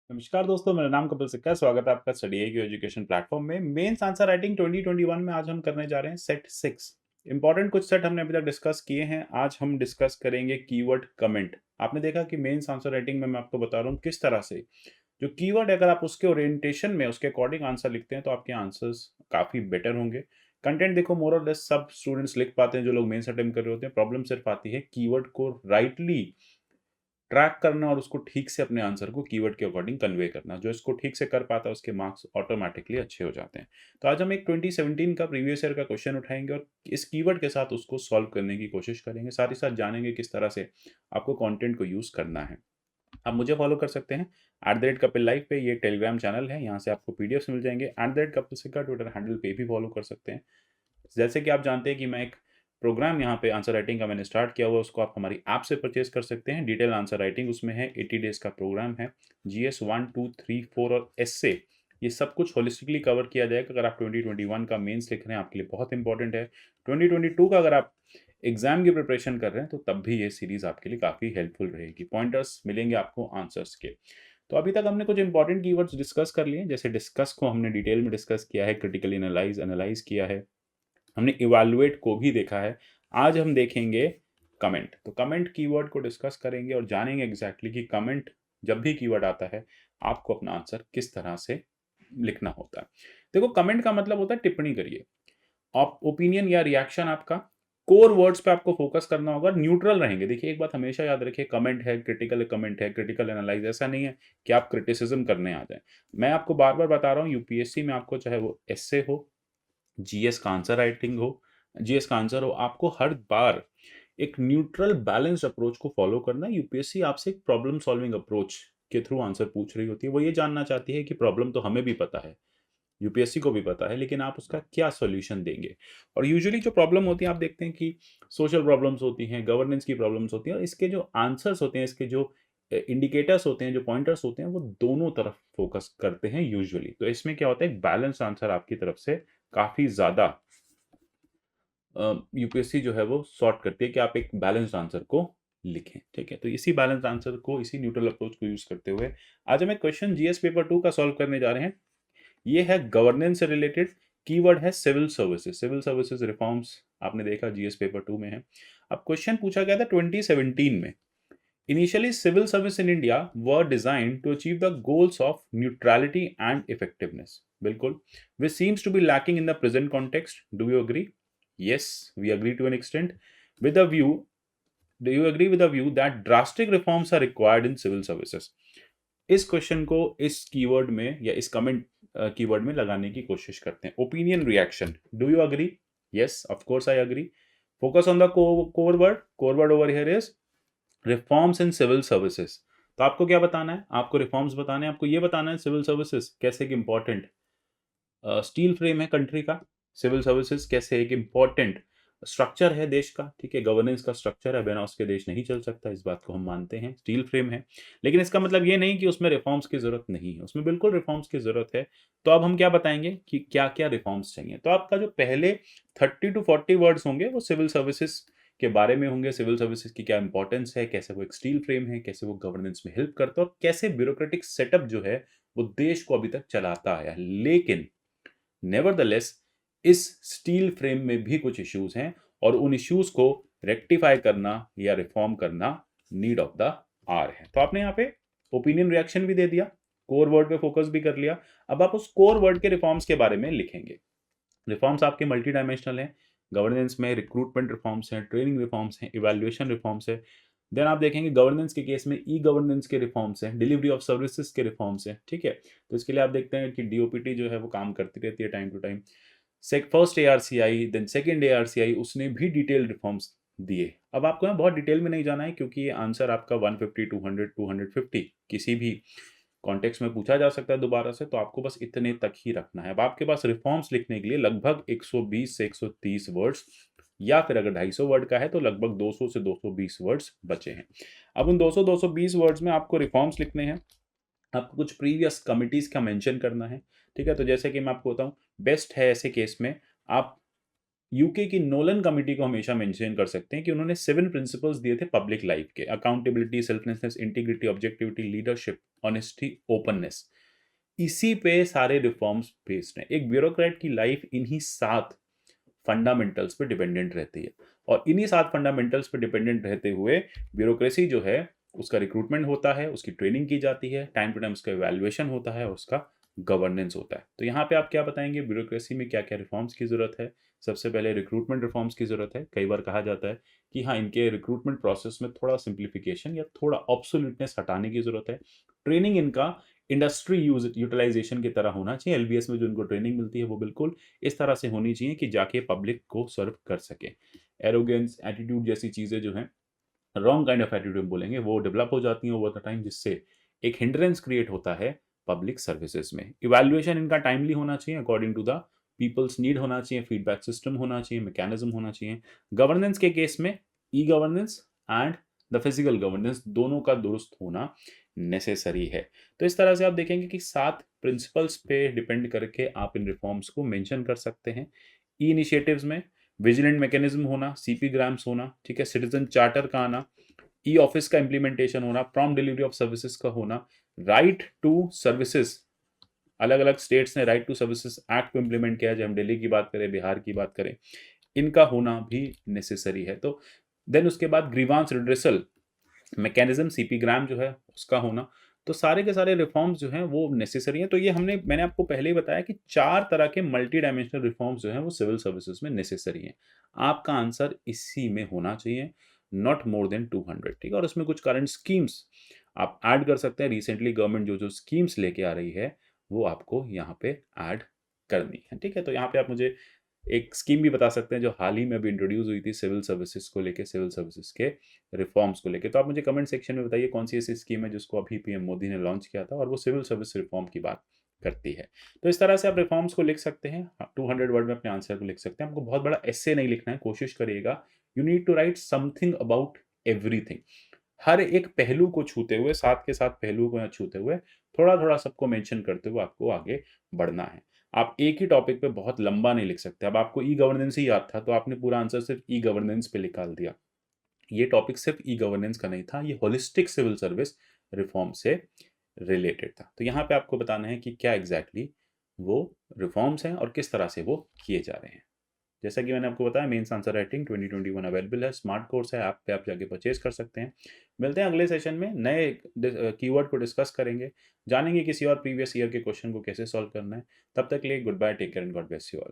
नमस्कार दोस्तों, मेरा नाम कपिल सिक्का है। स्वागत है आपका स्टडी की एजुकेशन प्लेटफॉर्म में। मेंस आंसर राइटिंग 2021 में आज हम करने जा रहे हैं सेट 6। इंपॉर्टेंट कुछ सेट हमने अभी तक डिस्कस किए हैं। आज हम डिस्कस करेंगे कीवर्ड कमेंट। आपने देखा कि मेंस आंसर राइटिंग में मैं आपको बता रहा हूँ किस तरह से जो कीवर्ड अगर आप उसके ओरिएंटेशन में उसके अकॉर्डिंग आंसर लिखते हैं तो आपके आंसर्स काफ़ी बेटर होंगे। कंटेंट देखो, मोर और लेस सब स्टूडेंट्स लिख पाते हैं जो लोग मेंस अटेम्प्ट कर रहे होते हैं। प्रॉब्लम सिर्फ आती है कीवर्ड को राइटली ट्रैक करना और उसको ठीक से अपने आंसर को कीवर्ड के अकॉर्डिंग कन्वे करना। जो इसको ठीक से कर पाता है उसके मार्क्स ऑटोमेटिकली अच्छे हो जाते हैं। तो आज हम एक 2017 का प्रीवियस ईयर का क्वेश्चन उठाएंगे और इस कीवर्ड के साथ उसको सॉल्व करने की कोशिश करेंगे। साथ ही साथ जानेंगे किस तरह से आपको कंटेंट को यूज़ करना है। आप मुझे फॉलो कर सकते हैं @कपिल लाइव पे। ये टेलीग्राम चैनल है, यहाँ से आपको पीडीएफ्स मिल जाएंगे। @कपिल सिक्का ट्विटर हैंडल पे भी फॉलो कर सकते हैं। जैसे कि आप जानते हैं कि मैं एक प्रोग्राम यहाँ पे आंसर राइटिंग का मैंने स्टार्ट किया हुआ है, उसको आप हमारी ऐप से परचेज कर सकते हैं। डिटेल आंसर राइटिंग उसमें है, 80 डेज का प्रोग्राम है। जीएस 1, 2, 3, 4 और एसए, ये सब कुछ होलिस्टिकली कवर किया जाएगा। अगर आप 2021 का मेंस लिख रहे हैं, आपके लिए बहुत इंपॉर्टेंट है। 2022 का अगर आप एग्जाम की प्रिपरेशन कर रहे हैं तो तब भी ये सीरीज आपके लिए काफ़ी हेल्पफुल रहेगी। पॉइंटर्स मिलेंगे आपको आंसर्स के। तो अभी तक हमने कुछ इंपॉर्टेंट कीवर्ड्स डिस्कस कर लिए। जैसे डिस्कस को हमने डिटेल में डिस्कस किया है, क्रिटिकली एनालाइज किया है, हमने इवैल्यूएट को भी देखा है। आज हम देखेंगे कमेंट। तो कमेंट कीवर्ड को डिस्कस करेंगे और जानेंगे एग्जैक्टली कि कमेंट जब भी कीवर्ड आता है आपको अपना आंसर किस तरह से लिखना होता है। देखो, कमेंट का मतलब होता है टिप्पणी करिए। आप ओपिनियन या रिएक्शन आपका कोर वर्ड्स पे आपको फोकस करना होगा, न्यूट्रल रहेंगे। देखिए, एक बात हमेशा याद रखिए, कमेंट है, क्रिटिकल एनालाइज, ऐसा नहीं है कि आप क्रिटिसिज्म करने आ जाएं। मैं आपको बार बार बता रहा हूँ, यूपीएससी में आपको चाहे वो एसए हो, जीएस का आंसर राइटिंग हो, जीएस का आंसर हो, आपको हर बार एक न्यूट्रल बैलेंस्ड अप्रोच को फॉलो करना है। यूपीएससी आपसे एक प्रॉब्लम सॉल्विंग अप्रोच के थ्रू आंसर पूछ रही होती है। वो ये जानना चाहती है कि प्रॉब्लम तो हमें भी पता है, यूपीएससी को भी पता है, लेकिन आप उसका क्या सॉल्यूशन देंगे। और यूजुअली जो प्रॉब्लम होती है, आप देखते हैं कि सोशल प्रॉब्लम्स होती हैं, गवर्नेंस की प्रॉब्लम्स होती हैं, और इसके जो आंसर्स होते हैं, इसके जो इंडिकेटर्स होते हैं, जो पॉइंटर्स होते हैं, वो दोनों तरफ फोकस करते हैं यूजुअली। तो इसमें क्या होता है, एक बैलेंस आंसर आपकी तरफ से काफ़ी ज़्यादा यूपीएससी जो है वो सॉर्ट करती है कि आप एक बैलेंस्ड आंसर को लिखें। ठीक है, तो इसी बैलेंस्ड आंसर को, इसी न्यूट्रल अप्रोच को यूज करते हुए आज हम एक क्वेश्चन जीएस पेपर 2 का सॉल्व करने जा रहे हैं। ये है गवर्नेंस से रिलेटेड। कीवर्ड है civil services. Civil services reforms आपने देखा जीएस पेपर 2 में है। अब क्वेश्चन पूछा गया था 2017 में। Initially civil service in India were designed to achieve the goals of neutrality and effectiveness. बिल्कुल, which seems to be lacking in the present context. Do you agree? Yes, we agree to an extent. With a view, do you agree with the view that drastic reforms are required in civil services? इस question को इस keyword में या इस comment keyword में लगाने की कोशिश करते हैं। Opinion reaction, do you agree? Yes, of course I agree. Focus on the core word. Core word over here is reforms in civil services. तो आपको क्या बताना है? आपको रिफॉर्म्स बताने हैं। आपको ये बताना है सिविल सर्विसेज कैसे एक इंपॉर्टेंट स्टील फ्रेम है कंट्री का। सिविल सर्विसेज कैसे एक इंपॉर्टेंट स्ट्रक्चर है देश का। ठीक है, गवर्नेंस का स्ट्रक्चर है, बिना उसके देश नहीं चल सकता, इस बात को हम मानते हैं। स्टील फ्रेम है, लेकिन इसका मतलब ये नहीं कि उसमें रिफॉर्म्स की जरूरत नहीं है, उसमें बिल्कुल रिफॉर्म्स की जरूरत है। तो अब हम क्या बताएंगे कि क्या क्या रिफॉर्म्स चाहिए। तो आपका जो पहले 30 to 40 वर्ड्स होंगे वो सिविल सर्विसेज के बारे में होंगे। सिविल सर्विसेज की क्या इंपॉर्टेंस है, कैसे वो एक स्टील फ्रेम है, कैसे वो गवर्नेंस में हेल्प करता है, और कैसे ब्यूरोक्रेटिक सेटअप जो है वो देश को अभी तक चलाता आया है। लेकिन नेवरदलेस इस स्टील फ्रेम में भी कुछ इश्यूज हैं, और उन इश्यूज को रेक्टिफाई करना या रिफॉर्म करना नीड ऑफ द आर है। तो आपने यहाँ पे ओपिनियन रिएक्शन भी दे दिया, कोर वर्ड पे फोकस भी कर लिया। अब आप उस कोर वर्ड के रिफॉर्म्स के बारे में लिखेंगे। रिफॉर्म्स आपके मल्टी डायमेंशनल हैं। गवर्नेंस में रिक्रूटमेंट रिफॉर्म्स हैं, ट्रेनिंग रिफॉर्म्स हैं, इवैल्यूएशन रिफॉर्म्स है। देन आप देखेंगे गवर्नेंस के केस में ई गवर्नेंस के रिफॉर्म्स हैं, डिलीवरी ऑफ सर्विसेज के रिफॉर्म्स हैं। ठीक है, तो इसके लिए आप देखते हैं कि डीओपीटी जो है वो काम करती रहती है time to time. First ARCI, then second ARCI, उसने भी डिटेल रिफॉर्म्स दिए। अब आपको यहाँ बहुत डिटेल में नहीं जाना है, क्योंकि ये आंसर आपका 150, 200, 250 किसी भी कॉन्टेक्स्ट में पूछा जा सकता है दोबारा से। तो आपको बस इतने तक ही रखना है। अब आपके पास रिफॉर्म्स लिखने के लिए लगभग 120 से 130 वर्ड्स, या फिर अगर 250 वर्ड का है तो लगभग 200 से 220 वर्ड्स बचे हैं। अब उन 200-220 वर्ड्स में आपको रिफॉर्म्स लिखने हैं। आपको कुछ प्रीवियस कमिटीज का मेंशन करना है। ठीक है, तो जैसे कि मैं आपको बताऊं, बेस्ट है ऐसे केस में आप यूके की नोलन कमिटी को हमेशा मेंशन कर सकते हैं कि उन्होंने 7 प्रिंसिपल्स दिए थे पब्लिक लाइफ के, accountability, selflessness, integrity, objectivity, leadership, honesty, openness. इसी पे सारे रिफॉर्म्स बेस्ड हैं। एक ब्यूरोक्रेट की लाइफ इन्हीं 7 फंडामेंटल्स पे डिपेंडेंट रहती है, और इन्हीं 7 फंडामेंटल्स पे डिपेंडेंट रहते हुए ब्यूरोक्रेसी जो है उसका रिक्रूटमेंट होता है, उसकी ट्रेनिंग की जाती है, टाइम टू टाइम उसका इवैल्यूएशन होता है, और उसका गवर्नेंस होता है। तो यहाँ पे आप क्या बताएंगे ब्यूरोक्रेसी में क्या क्या रिफॉर्म्स की जरूरत है? सबसे पहले रिक्रूटमेंट रिफॉर्म्स की जरूरत है। कई बार कहा जाता है कि हाँ, इनके रिक्रूटमेंट प्रोसेस में थोड़ा सिंप्लीफिकेशन या थोड़ा ऑब्सोल्यूटनेस हटाने की जरूरत है। ट्रेनिंग इनका इंडस्ट्री यूटिलाइजेशन की तरह होना चाहिए। एलबीएस में जो इनको ट्रेनिंग मिलती है वो बिल्कुल इस तरह से होनी चाहिए कि जाके पब्लिक को सर्व कर सके। एरोगेंस, एटीट्यूड जैसी चीज़ें जो हैं, रॉन्ग काइंड ऑफ एटीट्यूड बोलेंगे, वो डेवलप हो जाती हैं ओवर द टाइम, जिससे एक हिंड्रेंस क्रिएट होता है पब्लिक सर्विसेज में। इवैल्यूएशन इनका टाइमली होना चाहिए, according to the people's need होना चाहिए, फीडबैक सिस्टम होना चाहिए, मैकेनिज्म होना चाहिए। गवर्नेंस के केस में e governance and the physical governance दोनों का दुरुस्त होना नेसेसरी है। तो इस तरह से आप देखेंगे कि 7 प्रिंसिपल्स पे डिपेंड करके आप इन रिफॉर्म्स को मेंशन कर सकते हैं। ई इनिशिएटिव्स में विजिलेंट मैकेनिज्म होना, सीपी ग्राम्स होना, ठीक है, सिटीजन चार्टर का आना, ई ऑफिस का इंप्लीमेंटेशन होना, प्रॉम्प्ट डिलीवरी ऑफ सर्विसेज का होना, राइट टू सर्विसेज, अलग अलग स्टेट्स ने राइट टू सर्विसेज एक्ट को इंप्लीमेंट किया है, जब हम दिल्ली की बात करें, बिहार की बात करें, इनका होना भी नेसेसरी है। तो देन उसके बाद ग्रीवांस रिड्रेसल मैकेनिज्म, सीपी ग्राम जो है उसका होना। तो सारे के सारे रिफॉर्म्स जो हैं वो नेसेसरी हैं। तो ये मैंने आपको पहले ही बताया कि 4 तरह के मल्टी डायमेंशनल रिफॉर्म्स जो हैं वो सिविल सर्विसेज में नेसेसरी हैं। आपका आंसर इसी में होना चाहिए, नॉट मोर देन 200, ठीक है। और उसमें कुछ करंट स्कीम्स आप ऐड कर सकते हैं। रिसेंटली गवर्नमेंट जो जो स्कीम्स लेके आ रही है वो आपको यहाँ पे ऐड करनी है, ठीक है। तो यहाँ पे आप मुझे एक स्कीम भी बता सकते हैं जो हाल ही में अभी इंट्रोड्यूस हुई थी सिविल सर्विसेज को लेके, सिविल सर्विसेज के रिफॉर्म्स को लेके। तो आप मुझे कमेंट सेक्शन में बताइए कौन सी ऐसी स्कीम है जिसको अभी पीएम मोदी ने लॉन्च किया था और वो सिविल सर्विस रिफॉर्म की बात करती है। तो इस तरह से आप रिफॉर्म्स को लिख सकते हैं। 200 वर्ड में अपने आंसर को लिख सकते हैं। आपको बहुत बड़ा एस्से नहीं लिखना है, कोशिश करिएगा you need to write something about everything. हर एक पहलू को छूते हुए, साथ के साथ पहलुओं को छूते हुए, थोड़ा थोड़ा सबको मेंशन करते हुए आपको आगे बढ़ना है। आप एक ही टॉपिक पे बहुत लंबा नहीं लिख सकते। अब आपको ई गवर्नेंस ही याद था तो आपने पूरा आंसर सिर्फ ई गवर्नेंस पे निकाल दिया। ये टॉपिक सिर्फ ई गवर्नेंस का नहीं था, ये होलिस्टिक सिविल सर्विस रिफॉर्म से रिलेटेड था। तो यहाँ पे आपको बताना है कि क्या एग्जैक्टली वो रिफॉर्म्स हैं और किस तरह से वो किए जा रहे हैं। जैसा कि मैंने आपको बताया, मेंस आंसर राइटिंग 2021 अवेलेबल है, स्मार्ट कोर्स है, ऐप पे आप जाके परचेज कर सकते हैं। मिलते हैं अगले सेशन में, नए कीवर्ड को डिस्कस करेंगे, जानेंगे किसी और प्रीवियस ईयर के क्वेश्चन को कैसे सॉल्व करना है। तब तक के लिए good bye, take care and God bless you all.